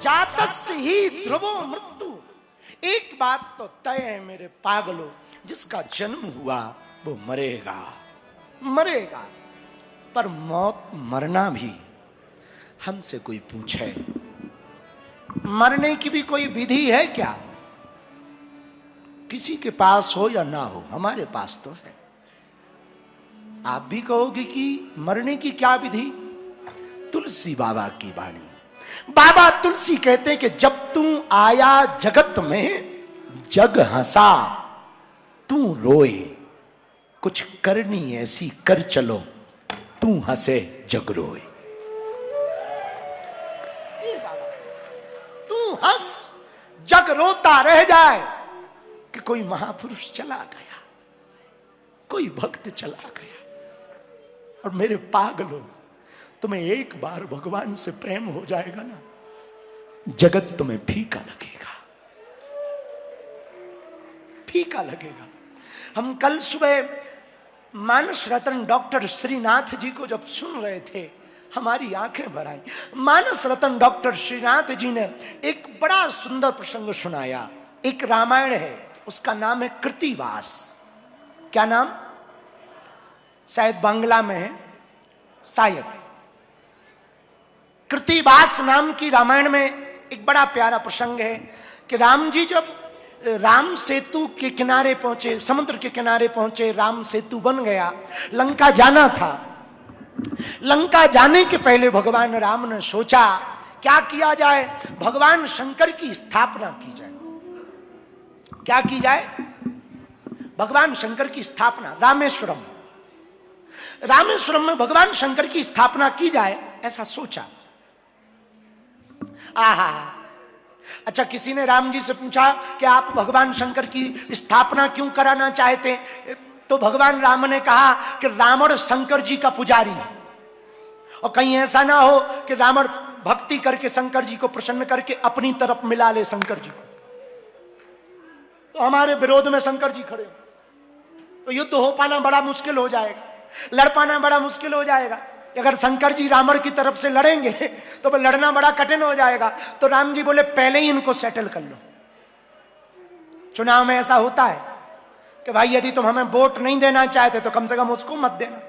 जातस्य ही ध्रुवो मृत्यु। एक बात तो तय है मेरे पागलों, जिसका जन्म हुआ वो मरेगा, मरेगा। पर मौत मरना भी हमसे कोई पूछे, मरने की भी कोई विधि है क्या? किसी के पास हो या ना हो, हमारे पास तो है। आप भी कहोगे कि मरने की क्या विधि? तुलसी बाबा की वाणी। बाबा तुलसी कहते हैं कि जब तू आया जगत में, जग हंसा तू रोए, कुछ करनी ऐसी कर चलो, तू हंसे जग रोए। तू हंस जग रोता रह जाए कि कोई महापुरुष चला गया, कोई भक्त चला गया। और मेरे पागलों, तुम्हें एक बार भगवान से प्रेम हो जाएगा ना, जगत तुम्हें फीका लगेगा, फीका लगेगा। हम कल सुबह मानस रत्न डॉक्टर श्रीनाथ जी को जब सुन रहे थे, हमारी आंखें भर आई। मानस रत्न डॉक्टर श्रीनाथ जी ने एक बड़ा सुंदर प्रसंग सुनाया। एक रामायण है, उसका नाम है कृतिवास। क्या नाम? शायद बांग्ला में है, शायद। कृतिवास नाम की रामायण में एक बड़ा प्यारा प्रसंग है कि राम जी जब राम सेतु के किनारे पहुंचे, समुद्र के किनारे पहुंचे, राम सेतु बन गया, लंका जाना था। लंका जाने के पहले भगवान राम ने सोचा क्या किया जाए, भगवान शंकर की स्थापना की जाए। क्या की जाए? भगवान शंकर की स्थापना, रामेश्वरम, रामेश्वरम में भगवान शंकर की स्थापना की जाए, ऐसा सोचा। आहा, अच्छा, किसी ने राम जी से पूछा कि आप भगवान शंकर की स्थापना क्यों कराना चाहते? तो भगवान राम ने कहा कि रावण शंकर जी का पुजारी है, और कहीं ऐसा ना हो कि रावण भक्ति करके शंकर जी को प्रसन्न करके अपनी तरफ मिला ले शंकर जी को, तो हमारे विरोध में शंकर जी खड़े, तो युद्ध हो पाना बड़ा मुश्किल हो जाएगा, लड़ पाना बड़ा मुश्किल हो जाएगा। अगर शंकर जी रावण की तरफ से लड़ेंगे तो वो लड़ना बड़ा कठिन हो जाएगा। तो राम जी बोले पहले ही इनको सेटल कर लो। चुनाव में ऐसा होता है कि भाई यदि तुम हमें वोट नहीं देना चाहते तो कम से कम उसको मत देना।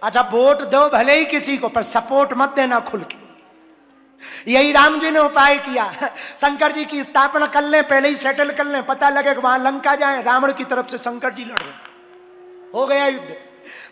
अच्छा, वोट दो भले ही किसी को, पर सपोर्ट मत देना खुल के। यही राम जी ने उपाय किया, शंकर जी की स्थापना कर लें, पहले ही सेटल कर लें, पता लगे कि वहां लंका जाए, रावण की तरफ से शंकर जी लड़ रहे, हो गया युद्ध।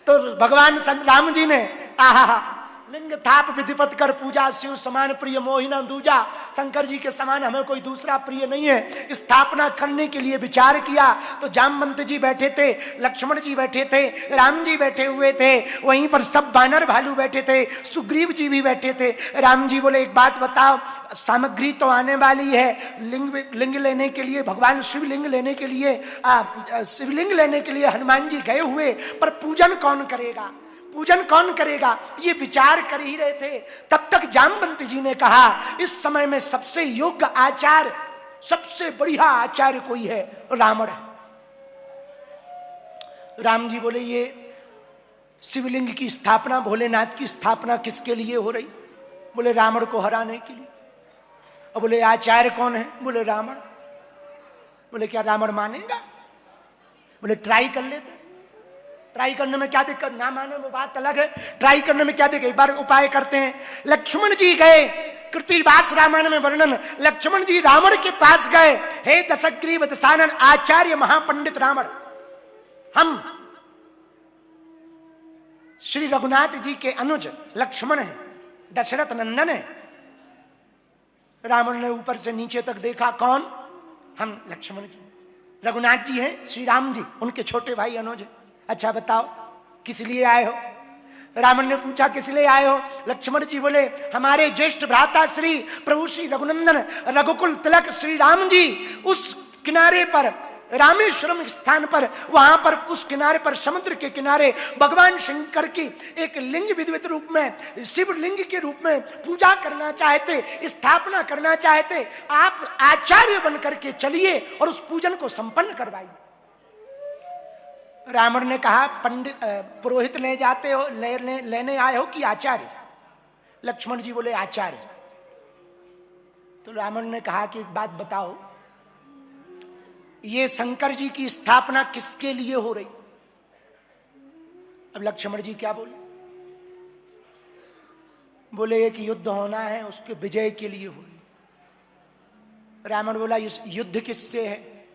तो भगवान राम जी ने आहा लिंग थाप विधिपत कर पूजा, शिव समान प्रिय मोहिना दूजा, शंकर जी के समान हमें कोई दूसरा प्रिय नहीं है, स्थापना करने के लिए विचार किया। तो जामवंत जी बैठे थे, लक्ष्मण जी बैठे थे, राम जी बैठे हुए थे, वहीं पर सब बानर भालू बैठे थे, सुग्रीव जी भी बैठे थे। राम जी बोले एक बात बताओ, सामग्री तो आने वाली है, लिंग लेने के लिए, भगवान शिवलिंग लेने के लिए, शिवलिंग लेने के लिए हनुमान जी गए हुए, पर पूजन कौन करेगा, पूजन कौन करेगा, ये विचार कर ही रहे थे। तब तक जामवंत जी ने कहा इस समय में सबसे योग्य आचार्य, सबसे बढ़िया आचार्य कोई है, रावण है। राम जी बोले ये शिवलिंग की स्थापना, भोलेनाथ की स्थापना किसके लिए हो रही? बोले रावण को हराने के लिए। और बोले आचार्य कौन है? बोले रावण। बोले क्या रावण मानेगा? बोले ट्राई कर लेते। ट्राई करने में क्या दिक्कत, ना माने वो बात अलग है, ट्राई करने में क्या दिक्कत, एक बार उपाय करते हैं। लक्ष्मण जी गए, कृतिवास रामायण में वर्णन, लक्ष्मण जी रावण के पास गए, हे दशग्रीव दशानन आचार्य महापंडित रावण, हम श्री रघुनाथ जी के अनुज लक्ष्मण हैं, दशरथ नंदन है। रावण ने ऊपर से नीचे तक देखा, कौन? हम लक्ष्मण जी, रघुनाथ जी हैं, श्री राम जी उनके छोटे भाई अनुज। अच्छा बताओ किस लिए आए हो? रावण ने पूछा किस लिए आए हो? लक्ष्मण जी बोले हमारे ज्येष्ठ भ्राता श्री प्रभु श्री रघुनंदन रघुकुल तिलक श्री राम जी उस किनारे पर, रामेश्वरम स्थान पर, वहां पर उस किनारे पर, समुद्र के किनारे भगवान शंकर की एक लिंग विधिवत रूप में, शिवलिंग के रूप में पूजा करना चाहते, स्थापना करना चाहते। आप आचार्य बनकर के चलिए और उस पूजन को संपन्न करवाइए। रावण ने कहा पंडित पुरोहित ले जाते हो, लेने आए हो कि आचार्य? लक्ष्मण जी बोले आचार्य। तो रावण ने कहा कि एक बात बताओ, ये शंकर जी की स्थापना किसके लिए हो रही? अब लक्ष्मण जी क्या बोले? बोले एक युद्ध होना है, उसके विजय के लिए हो रही। रावण बोला इस युद्ध किससे है?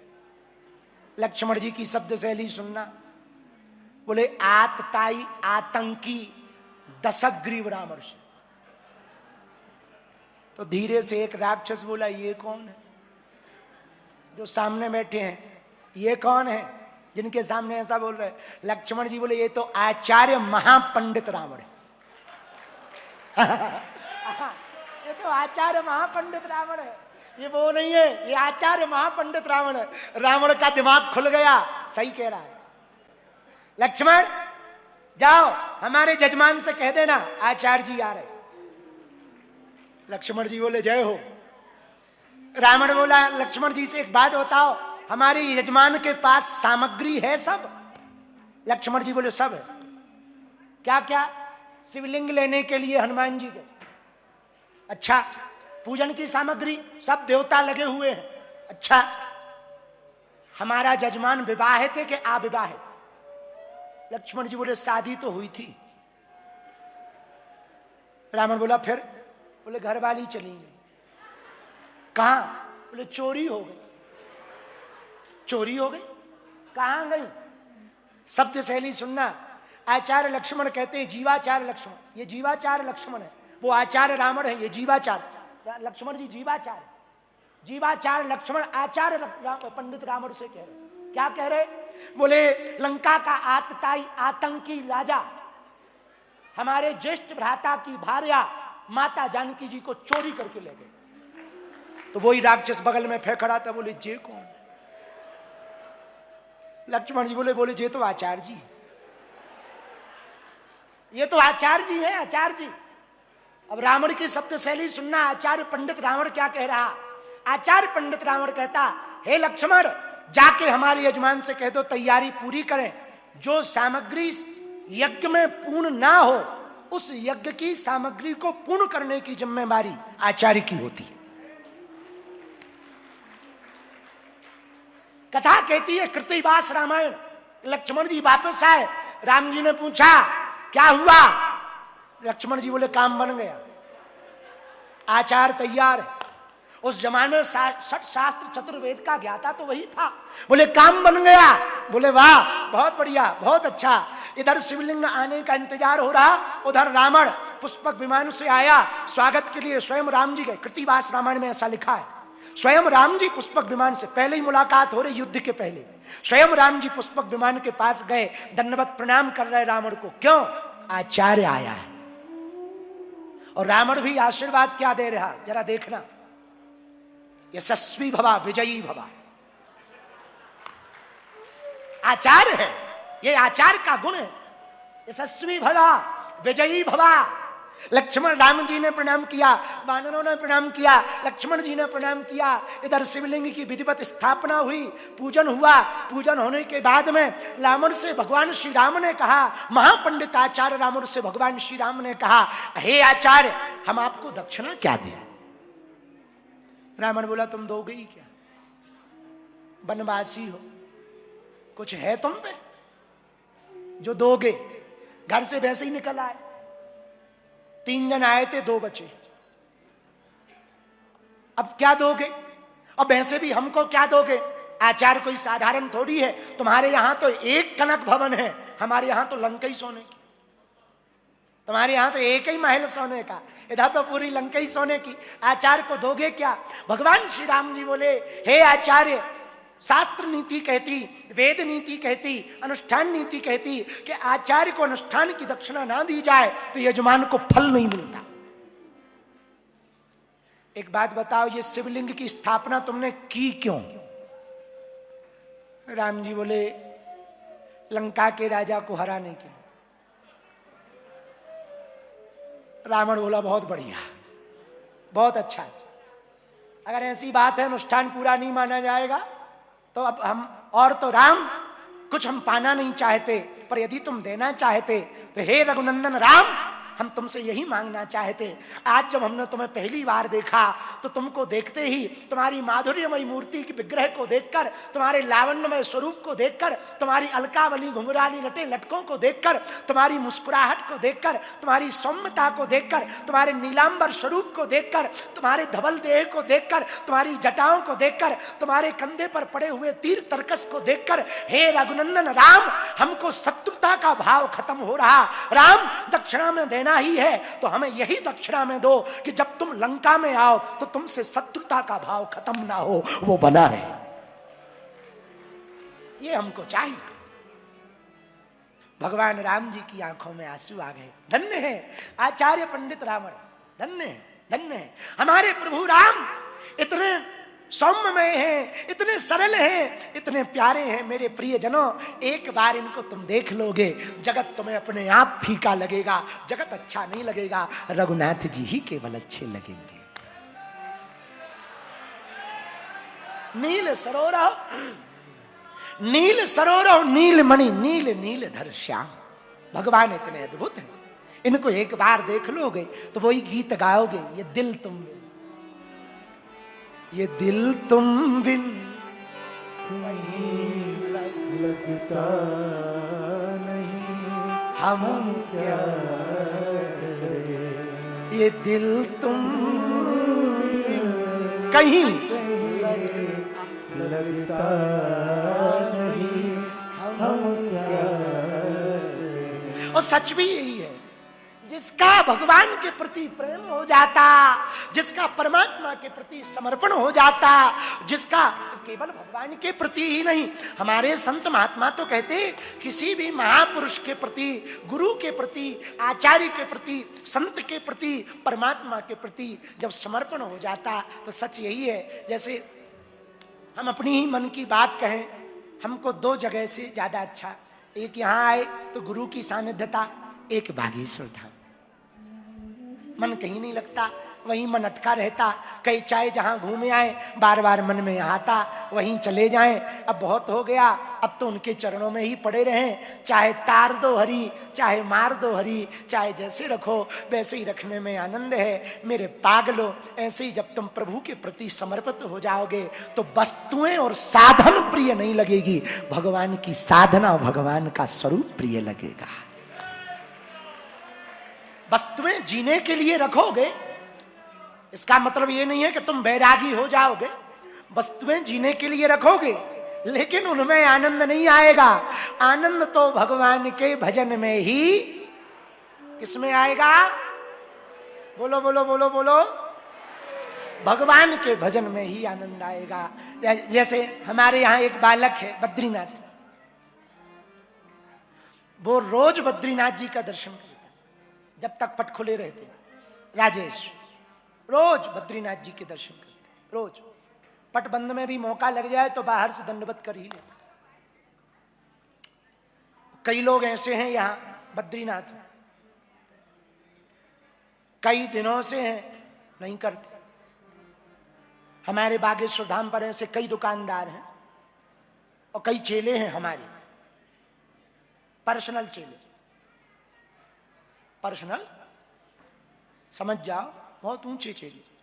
लक्ष्मण जी की शब्द शैली सुनना। बोले आतताई आतंकी दशग्रीव रावण से। तो धीरे से एक राक्षस बोला ये कौन है जो सामने बैठे हैं? ये कौन है जिनके सामने ऐसा बोल रहे हैं? लक्ष्मण जी बोले ये तो आचार्य महापंडित रावण है। ये तो आचार्य महापंडित रावण है, ये वो नहीं है, ये आचार्य महापंडित रावण है। रावण का दिमाग खुल गया, सही कह रहा है। लक्ष्मण जाओ हमारे जजमान से कह देना आचार्य जी आ रहे। लक्ष्मण जी बोले जय हो। रावण बोला लक्ष्मण जी से एक बात बताओ, हमारे यजमान के पास सामग्री है सब? लक्ष्मण जी बोले सब है। क्या क्या? शिवलिंग लेने के लिए हनुमान जी गए। अच्छा, पूजन की सामग्री सब देवता लगे हुए हैं। अच्छा, हमारा जजमान विवाहित है कि अविवाहित? लक्ष्मण जी बोले शादी तो हुई थी। रावण बोला फिर? बोले घर वाली चली गई। कहां? बोले चोरी हो गई। चोरी हो गई? कहां गई? शब्द शैली सुनना। आचार्य लक्ष्मण कहते हैं जीवाचार्य लक्ष्मण, ये जीवाचार्य लक्ष्मण है, वो आचार्य रावण है, ये जीवाचार्य लक्ष्मण जी जीवाचार्य। जीवाचार्य लक्ष्मण आचार्य पंडित रावण से कह रहे। क्या कह रहे? बोले लंका का आतताई आतंकी राजा हमारे ज्येष्ठ भ्राता की भार्या माता जानकी जी को चोरी करके ले गए। तो वही राक्षस बगल में फेंक रहा था, बोले जे कौन? लक्ष्मण जी बोले जे तो आचार्य जी, ये तो आचार्य जी है, आचार्य जी। अब रावण की शब्द शैली सुनना। आचार्य पंडित रावण क्या कह रहा? आचार्य पंडित रावण कहता हे लक्ष्मण, जाके हमारे यजमान से कह दो तैयारी पूरी करें। जो सामग्री यज्ञ में पूर्ण ना हो, उस यज्ञ की सामग्री को पूर्ण करने की जिम्मेदारी आचार्य की होती है। कथा कहती है कृतिवास रामायण। लक्ष्मण जी वापस आए, राम जी ने पूछा क्या हुआ? लक्ष्मण जी बोले काम बन गया, आचार तैयार है। उस जमाने में षट शास्त्र चतुर्वेद का ज्ञाता तो वही था। बोले काम बन गया। बोले वाह बहुत बढ़िया, बहुत अच्छा। इधर शिवलिंग आने का इंतजार हो रहा, उधर रावण पुष्पक विमान से आया। स्वागत के लिए स्वयं राम जी गए। कृतिवास रामायण में ऐसा लिखा है, स्वयं राम जी पुष्पक विमान से, पहले ही मुलाकात हो रही युद्ध के पहले, स्वयं राम जी पुष्पक विमान के पास गए, दंडवत प्रणाम कर रहे रावण को। क्यों? आचार्य आया है। और रावण भी आशीर्वाद क्या दे रहा, जरा देखना। यशस्वी भवा विजयी भवा। आचार्य है, ये आचार्य का गुण है। यशस्वी भवा विजयी भवा। लक्ष्मण राम जी ने प्रणाम किया, वानरों ने प्रणाम किया, लक्ष्मण जी ने प्रणाम किया। इधर शिवलिंग की विधिवत स्थापना हुई, पूजन हुआ। पूजन होने के बाद में रावण से भगवान श्री राम ने कहा, महापंडित आचार्य रावण से भगवान श्री राम ने कहा हे आचार्य, हम आपको दक्षिणा क्या दें? रावण बोला तुम दोगे ही क्या? वनवासी हो, कुछ है तुम पे जो दोगे? घर से वैसे ही निकल आए, 3 जन आए थे, 2 बचे। अब क्या दोगे? अब वैसे भी हमको क्या दोगे? आचार्य कोई साधारण थोड़ी है। तुम्हारे यहां तो एक कनक भवन है, हमारे यहां तो लंका ही सोने की। तुम्हारे यहां तो एक ही महल सोने का, इधर तो पूरी लंका ही सोने की। आचार्य को दोगे क्या? भगवान श्री राम जी बोले हे आचार्य, शास्त्र नीति कहती, वेद नीति कहती, अनुष्ठान नीति कहती कि आचार्य को अनुष्ठान की दक्षिणा ना दी जाए तो यजमान को फल नहीं मिलता। एक बात बताओ, ये शिवलिंग की स्थापना तुमने की क्यों? राम जी बोले लंका के राजा को हराने के लिए। रावण बोला बहुत बढ़िया, बहुत अच्छा। अगर ऐसी बात है अनुष्ठान पूरा नहीं माना जाएगा तो अब हम और तो राम कुछ हम पाना नहीं चाहते, पर यदि तुम देना चाहते तो हे रघुनंदन राम, हम तुमसे यही मांगना चाहते। आज जब हमने तुम्हें पहली बार देखा तो तुमको देखते ही, तुम्हारी माधुर्यमयी मूर्ति के विग्रह को देखकर, तुम्हारे लावण्यमय स्वरूप को देखकर, तुम्हारी अलकावली घुंघराली लटे लटकों को देखकर, तुम्हारी मुस्कुराहट को देखकर, तुम्हारी सौम्यता को देखकर, तुम्हारे नीलांबर स्वरूप को देखकर, तुम्हारे धवल देह को देखकर, तुम्हारी जटाओं को देखकर, तुम्हारे कंधे पर पड़े हुए तीर तरकस को देखकर, हे रघुनंदन राम, हमको शत्रुता का भाव खत्म हो रहा। राम, दक्षिणा में देना ही है तो हमें यही दक्षिणा में दो कि जब तुम लंका में आओ तो तुमसे शत्रुता का भाव खत्म ना हो, वो बना रहे। ये हमको चाहिए। भगवान राम जी की आंखों में आंसू आ गए। धन्य है आचार्य पंडित रावण, धन्य है, धन्य है। हमारे प्रभु राम इतने सौम्यमय हैं, इतने सरल हैं, इतने प्यारे हैं। मेरे प्रिय जनों, एक बार इनको तुम देख लोगे, जगत तुम्हें अपने आप फीका लगेगा, जगत अच्छा नहीं लगेगा, रघुनाथ जी ही केवल अच्छे लगेंगे। नील सरोवर, नील सरोवर, नील मणि, नील नील धर श्याम। भगवान इतने अद्भुत हैं, इनको एक बार देख लोगे तो वही गीत गाओगे, ये दिल तुम बिन, ये दिल तुम बिन लगता नहीं, हम क्या करें, ये दिल तुम कहीं लगता नहीं, हम क्या करें। और सच भी यही है, जिसका भगवान के प्रति प्रेम हो जाता, जिसका परमात्मा के प्रति समर्पण हो जाता, जिसका केवल भगवान के प्रति ही नहीं, हमारे संत महात्मा तो कहते किसी भी महापुरुष के प्रति, गुरु के प्रति, आचार्य के प्रति, संत के प्रति, परमात्मा के प्रति जब समर्पण हो जाता तो सच यही है। जैसे हम अपनी ही मन की बात कहें, हमको दो जगह से ज्यादा अच्छा, एक यहाँ आए तो गुरु की सानिध्यता, एक बागेश्वर धाम। मन कहीं नहीं लगता, वहीं मन अटका रहता। कई चाहे जहां घूमे आए, बार बार मन में आता, वहीं चले जाएं। अब बहुत हो गया, अब तो उनके चरणों में ही पड़े रहें। चाहे तार दो हरी, चाहे मार दो हरी, चाहे जैसे रखो वैसे ही रखने में आनंद है। मेरे पागलों, ऐसे ही जब तुम प्रभु के प्रति समर्पित हो जाओगे तो वस्तुएं और साधन प्रिय नहीं लगेगी, भगवान की साधना और भगवान का स्वरूप प्रिय लगेगा। वस्तुएं जीने के लिए रखोगे, इसका मतलब ये नहीं है कि तुम बैरागी हो जाओगे। वस्तुएं जीने के लिए रखोगे, लेकिन उनमें आनंद नहीं आएगा। आनंद तो भगवान के भजन में ही, किसमें आएगा? बोलो बोलो बोलो बोलो। भगवान के भजन में ही आनंद आएगा। जैसे हमारे यहाँ एक बालक है बद्रीनाथ, वो रोज बद्रीनाथ जी का दर्शन करता जब तक पट खुले रहते। राजेश रोज बद्रीनाथ जी के दर्शन करते, रोज। पट बंद में भी मौका लग जाए तो बाहर से दंडवत कर ही लेते। कई लोग ऐसे हैं यहाँ बद्रीनाथ, कई दिनों से हैं, नहीं करते। हमारे बागेश्वर धाम पर ऐसे कई दुकानदार हैं और कई चेले हैं हमारे, पर्सनल चेले। पर्सनल समझ जाओ, बहुत ऊंचे चेले।